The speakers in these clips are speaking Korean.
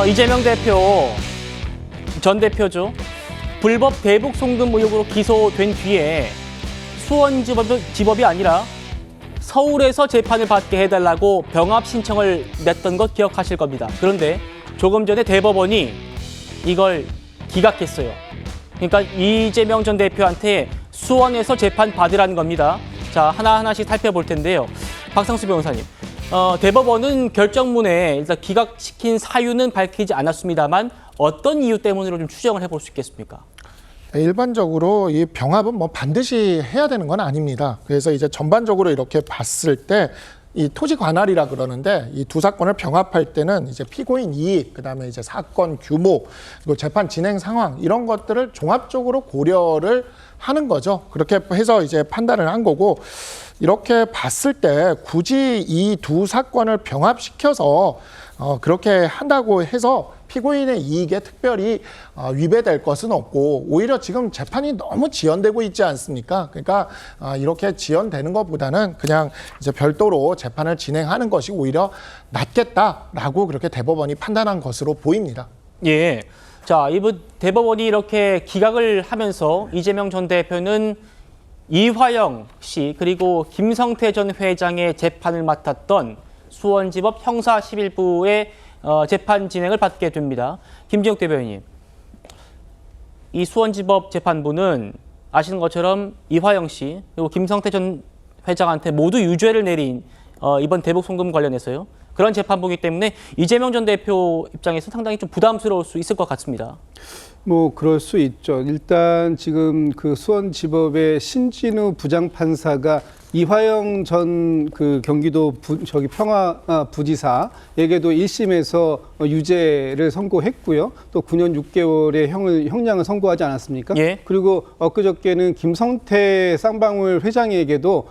이재명 전 대표죠. 불법 대북 송금 의혹으로 기소된 뒤에 수원지법이 아니라 서울에서 재판을 받게 해달라고 병합 신청을 냈던 것 기억하실 겁니다. 그런데 조금 전에 대법원이 이걸 기각했어요. 그러니까 이재명 전 대표한테 수원에서 재판 받으라는 겁니다. 자, 하나하나씩 살펴볼 텐데요. 박상수 변호사님, 대법원은 결정문에 일단 기각시킨 사유는 밝히지 않았습니다만 어떤 이유 때문으로 좀 추정을 해볼 수 있겠습니까? 일반적으로 이 병합은 뭐 반드시 해야 되는 건 아닙니다. 그래서 이제 전반적으로 이렇게 봤을 때 이 토지 관할이라 그러는데 이 두 사건을 병합할 때는 이제 피고인 이익, 그다음에 이제 사건 규모, 그리고 재판 진행 상황 이런 것들을 종합적으로 고려를 하는 거죠. 그렇게 해서 이제 판단을 한 거고, 이렇게 봤을 때 굳이 이 두 사건을 병합시켜서 그렇게 한다고 해서 피고인의 이익에 특별히 위배될 것은 없고, 오히려 지금 재판이 너무 지연되고 있지 않습니까? 그러니까 이렇게 지연되는 것보다는 그냥 이제 별도로 재판을 진행하는 것이 오히려 낫겠다라고 그렇게 대법원이 판단한 것으로 보입니다. 예. 자, 이번 대법원이 이렇게 기각을 하면서 이재명 전 대표는 이화영 씨 그리고 김성태 전 회장의 재판을 맡았던 수원지법 형사 11부의 재판 진행을 받게 됩니다. 김진욱 대변인님, 이 수원지법 재판부는 아시는 것처럼 이화영 씨 그리고 김성태 전 회장한테 모두 유죄를 내린 이번 대북 송금 관련해서요. 그런 재판부이기 때문에 이재명 전 대표 입장에서 상당히 좀 부담스러울 수 있을 것 같습니다. 뭐 그럴 수 있죠. 일단 지금 그 수원지법의 신진우 부장판사가 이화영 전 그 경기도 평화부지사에게도 1심에서 유죄를 선고했고요. 또 9년 6개월의 형량을 선고하지 않았습니까? 예. 그리고 엊그저께는 김성태 쌍방울 회장에게도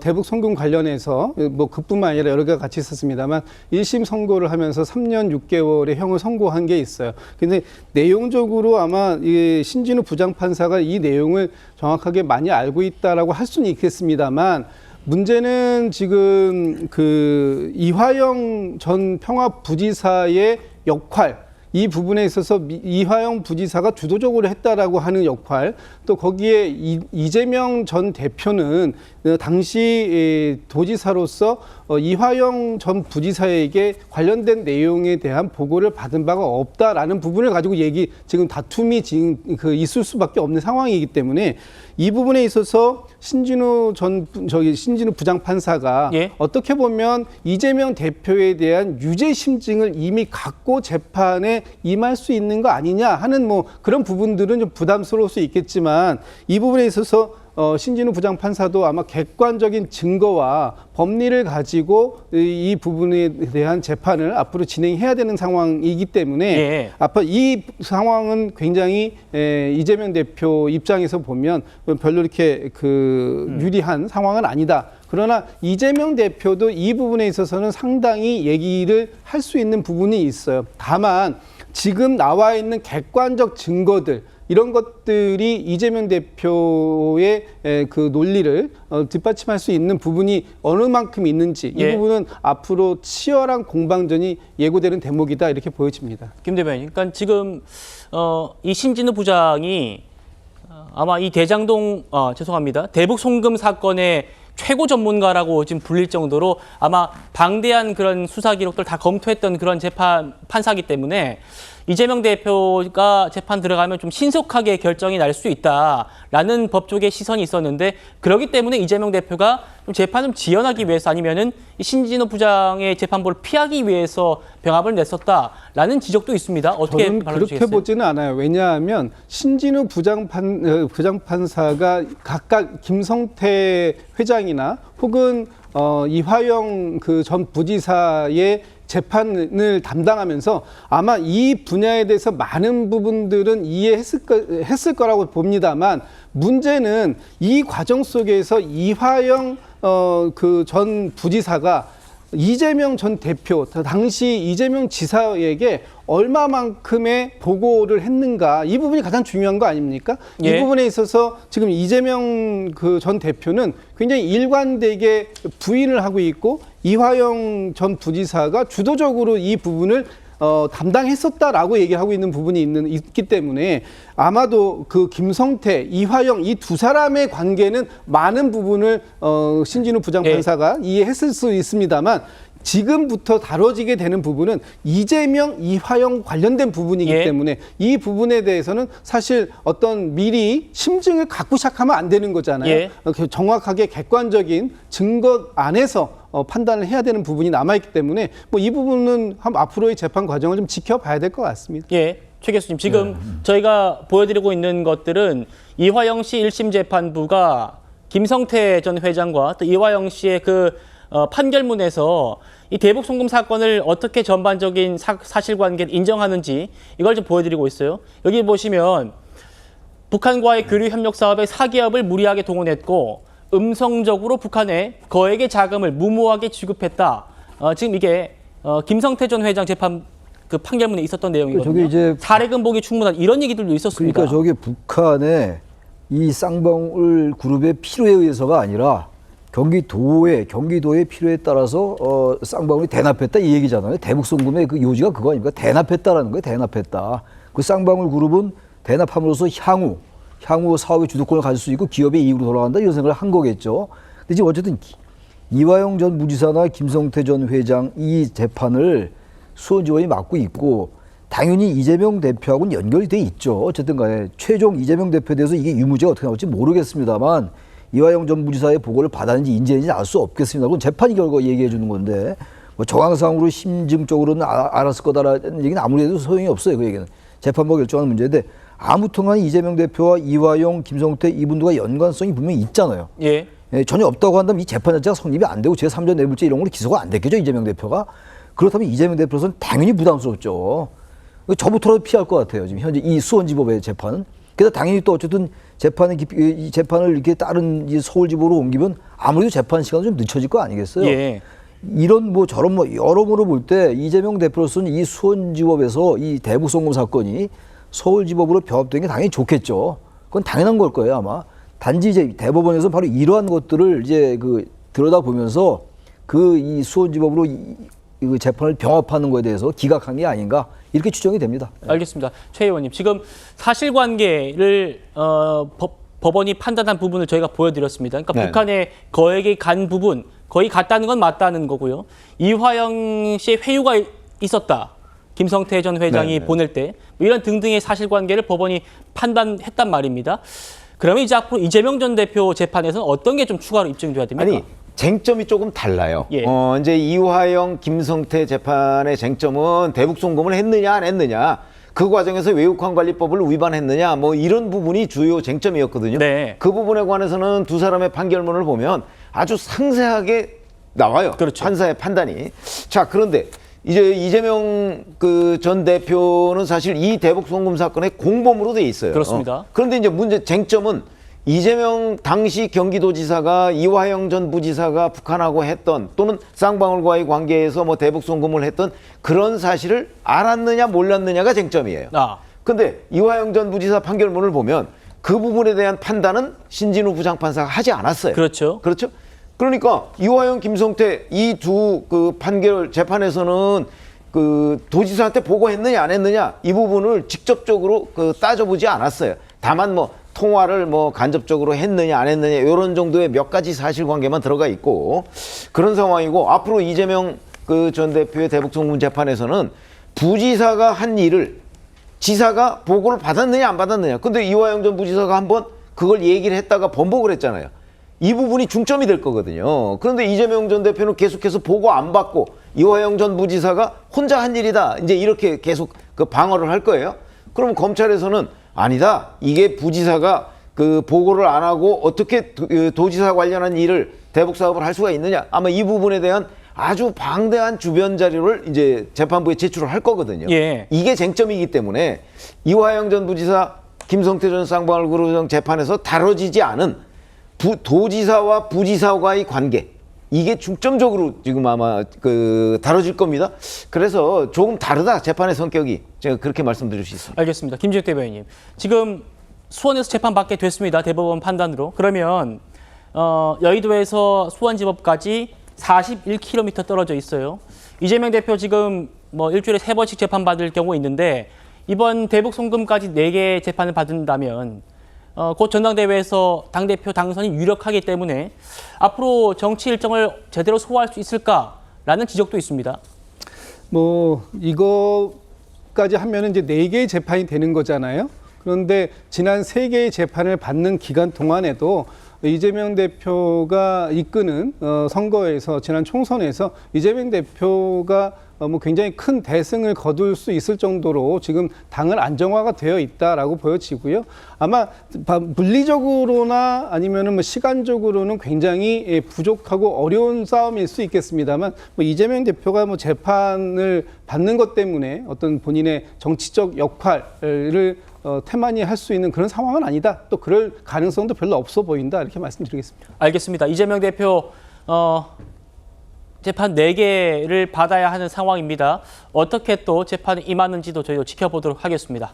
대북 송금 관련해서 뭐 그뿐만 아니라 여러 개가 같이 있었습니다만 1심 선고를 하면서 3년 6개월의 형을 선고한 게 있어요. 근데 내용적으로 아마 이 신진우 부장판사가 이 내용을 정확하게 많이 알고 있다라고 할 수는 있겠습니다만, 문제는 지금 그 이화영 전 평화부지사의 역할, 이 부분에 있어서 이화영 부지사가 주도적으로 했다라고 하는 역할, 또 거기에 이재명 전 대표는 당시 도지사로서 이화영 전 부지사에게 관련된 내용에 대한 보고를 받은 바가 없다라는 부분을 가지고 지금 다툼이 있을 수밖에 없는 상황이기 때문에 이 부분에 있어서 신진우 부장판사가 예. 어떻게 보면 이재명 대표에 대한 유죄 심증을 이미 갖고 재판에 임할 수 있는 거 아니냐 하는 뭐 그런 부분들은 좀 부담스러울 수 있겠지만, 이 부분에 있어서 신진우 부장판사도 아마 객관적인 증거와 법리를 가지고 이 부분에 대한 재판을 앞으로 진행해야 되는 상황이기 때문에 예. 앞으로 이 상황은 굉장히 이재명 대표 입장에서 보면 별로 이렇게 유리한 상황은 아니다. 그러나 이재명 대표도 이 부분에 있어서는 상당히 얘기를 할 수 있는 부분이 있어요. 다만 지금 나와 있는 객관적 증거들, 이런 것들이 이재명 대표의 그 논리를 뒷받침할 수 있는 부분이 어느 만큼 있는지, 이 부분은 앞으로 치열한 공방전이 예고되는 대목이다, 이렇게 보여집니다. 김 대변인, 그러니까 지금 이 신진우 부장이 아마 이 대북 송금 사건의 최고 전문가라고 지금 불릴 정도로 아마 방대한 그런 수사 기록들 다 검토했던 그런 판사이기 때문에 이재명 대표가 재판 들어가면 좀 신속하게 결정이 날 수 있다라는 법 쪽의 시선이 있었는데, 그렇기 때문에 이재명 대표가 좀 재판을 지연하기 위해서 아니면은 이 신진우 부장의 재판부를 피하기 위해서 병합을 냈었다라는 지적도 있습니다. 어떻게 저는 발언하시겠어요? 그렇게 보지는 않아요. 왜냐하면 신진우 부장판사가 각각 김성태 회장이나 혹은 이화영 전 부지사의 재판을 담당하면서 아마 이 분야에 대해서 많은 부분들은 이해했을 거라고 봅니다만, 문제는 이 과정 속에서 이화영 전 부지사가 이재명 전 대표, 당시 이재명 지사에게 얼마만큼의 보고를 했는가, 이 부분이 가장 중요한 거 아닙니까? 예. 이 부분에 있어서 지금 이재명 전 대표는 굉장히 일관되게 부인을 하고 있고, 이화영 전 부지사가 주도적으로 이 부분을 담당했었다라고 얘기를 하고 있는 부분이 있기 때문에 아마도 그 김성태, 이화영 이 두 사람의 관계는 많은 부분을 신진우 부장판사가 이해했을 수 있습니다만 지금부터 다뤄지게 되는 부분은 이재명, 이화영 관련된 부분이기 때문에 이 부분에 대해서는 사실 어떤 미리 심증을 갖고 시작하면 안 되는 거잖아요. 정확하게 객관적인 증거 안에서 판단을 해야 되는 부분이 남아있기 때문에 뭐 이 부분은 앞으로의 재판 과정을 좀 지켜봐야 될 것 같습니다. 최 교수님, 지금 저희가 보여드리고 있는 것들은 이화영 씨 1심 재판부가 김성태 전 회장과 또 이화영 씨의 그 판결문에서 이 대북 송금 사건을 어떻게 전반적인 사실관계를 인정하는지 이걸 좀 보여드리고 있어요. 여기 보시면 북한과의 교류 협력 사업에 4기업을 무리하게 동원했고 음성적으로 북한에 거액의 자금을 무모하게 지급했다. 지금 이게 김성태 전 회장 재판 그 판결문에 있었던 내용이거든요. 저게 이제 사례금 보기 충분한 이런 얘기들도 있었습니다. 그러니까 저게 북한의 이 쌍방울 그룹의 필요에 의해서가 아니라 경기도의 필요에 따라서 쌍방울이 대납했다 이 얘기잖아요. 대북 송금의 그 요지가 그거 아닙니까? 대납했다라는 거예요. 대납했다. 그 쌍방울 그룹은 대납함으로써 향후 사업의 주도권을 가질 수 있고 기업의 이익으로 돌아간다 이런 생각을 한 거겠죠. 근데 지금 어쨌든 이화영 전 무지사나 김성태 전 회장 이 재판을 수원지원이 맡고 있고 당연히 이재명 대표하고는 연결이 돼 있죠. 어쨌든 간에 최종 이재명 대표에 대해서 이게 유무죄가 어떻게 나올지 모르겠습니다만 이화영 전 무지사의 보고를 받았는지 인지했는지 알 수 없겠습니다. 그건 재판이 결과 얘기해 주는 건데 뭐 정황상으로 심증적으로는 알았을 거다라는 얘기는 아무리 해도 소용이 없어요. 그 얘기는 재판부가 결정하는 문제인데 아무튼간 이재명 대표와 이화영, 김성태 이분들과 연관성이 분명히 있잖아요. 전혀 없다고 한다면 이 재판 자체가 성립이 안 되고 제3자 뇌물죄 이런 걸로 기소가 안 됐겠죠. 이재명 대표가. 그렇다면 이재명 대표로서는 당연히 부담스럽죠. 저부터라도 피할 것 같아요. 지금 현재 이 수원지법의 재판은. 그래서 당연히 또 어쨌든 이 재판을 이렇게 다른 서울지법으로 옮기면 아무래도 재판 시간은 좀 늦춰질 거 아니겠어요? 이런 뭐 저런 뭐 여러모로 볼 때 이재명 대표로서는 이 수원지법에서 이 대북 송금 사건이 서울지법으로 병합된 게 당연히 좋겠죠. 그건 당연한 걸 거예요 아마. 단지 이제 대법원에서 바로 이러한 것들을 이제 그 들여다보면서 그 이 수원지법으로 이 재판을 병합하는 거에 대해서 기각한 게 아닌가 이렇게 추정이 됩니다. 알겠습니다. 최 의원님, 지금 사실관계를 법원이 판단한 부분을 저희가 보여드렸습니다. 그러니까 북한에 거액이 간 부분, 거의 갔다는 건 맞다는 거고요. 이화영 씨의 회유가 있었다. 김성태 전 회장이 보낼 때 뭐 이런 등등의 사실관계를 법원이 판단했단 말입니다. 그러면 이제 앞으로 이재명 전 대표 재판에서는 어떤 게 좀 추가로 입증돼야 됩니까? 아니, 쟁점이 조금 달라요. 이제 이화영, 김성태 재판의 쟁점은 대북 송금을 했느냐 안 했느냐, 그 과정에서 외국환관리법을 위반했느냐, 뭐 이런 부분이 주요 쟁점이었거든요. 그 부분에 관해서는 두 사람의 판결문을 보면 아주 상세하게 나와요. 판사의 판단이. 자, 그런데 이제 이재명 그 전 대표는 사실 이 대북 송금 사건의 공범으로 돼 있어요. 그렇습니다. 그런데 이제 쟁점은 이재명 당시 경기도지사가 이화영 전 부지사가 북한하고 했던 또는 쌍방울과의 관계에서 뭐 대북 송금을 했던 그런 사실을 알았느냐 몰랐느냐가 쟁점이에요. 근데 이화영 전 부지사 판결문을 보면 그 부분에 대한 판단은 신진우 부장판사가 하지 않았어요. 그렇죠. 그러니까 이화영, 김성태 이 두 그 판결 재판에서는 그 도지사한테 보고했느냐 안 했느냐 이 부분을 직접적으로 그 따져보지 않았어요. 다만 뭐 통화를 뭐 간접적으로 했느냐 안 했느냐 이런 정도의 몇 가지 사실관계만 들어가 있고 그런 상황이고, 앞으로 이재명 그 전 대표의 대북 송금 재판에서는 부지사가 한 일을 지사가 보고를 받았느냐 안 받았느냐. 근데 이화영 전 부지사가 한번 그걸 얘기를 했다가 번복을 했잖아요. 이 부분이 중점이 될 거거든요. 그런데 이재명 전 대표는 계속해서 보고 안 받고 이화영 전 부지사가 혼자 한 일이다 이제 이렇게 계속 그 방어를 할 거예요. 그러면 검찰에서는 아니다, 이게 부지사가 그 보고를 안 하고 어떻게 도지사 관련한 일을 대북 사업을 할 수가 있느냐, 아마 이 부분에 대한 아주 방대한 주변 자료를 이제 재판부에 제출을 할 거거든요. 이게 쟁점이기 때문에 이화영 전 부지사, 김성태 전 쌍방울 그룹 재판에서 다뤄지지 않은 도지사와 부지사와의 관계, 이게 중점적으로 지금 아마 그 다뤄질 겁니다. 그래서 조금 다르다 재판의 성격이, 제가 그렇게 말씀드릴 수 있습니다. 알겠습니다. 김진욱 대변인님, 지금 수원에서 재판받게 됐습니다. 대법원 판단으로. 그러면 여의도에서 수원지법까지 41km 떨어져 있어요. 이재명 대표 지금 뭐 일주일에 3번씩 재판받을 경우 있는데 이번 대북 송금까지 4개 재판을 받는다면 곧 전당대회에서 당대표 당선이 유력하기 때문에 앞으로 정치 일정을 제대로 소화할 수 있을까라는 지적도 있습니다. 뭐 이거까지 하면은 이제 4개의 재판이 되는 거잖아요. 그런데 지난 3개의 재판을 받는 기간 동안에도 이재명 대표가 이끄는 선거에서 지난 총선에서 이재명 대표가 뭐 굉장히 큰 대승을 거둘 수 있을 정도로 지금 당은 안정화가 되어 있다라고 보여지고요. 아마 물리적으로나 아니면은 뭐 시간적으로는 굉장히 부족하고 어려운 싸움일 수 있겠습니다만 뭐 이재명 대표가 뭐 재판을 받는 것 때문에 어떤 본인의 정치적 역할을 태만히 할 수 있는 그런 상황은 아니다. 또 그럴 가능성도 별로 없어 보인다. 이렇게 말씀드리겠습니다. 알겠습니다. 이재명 대표 재판 4개를 받아야 하는 상황입니다. 어떻게 또 재판에 임하는지도 저희도 지켜보도록 하겠습니다.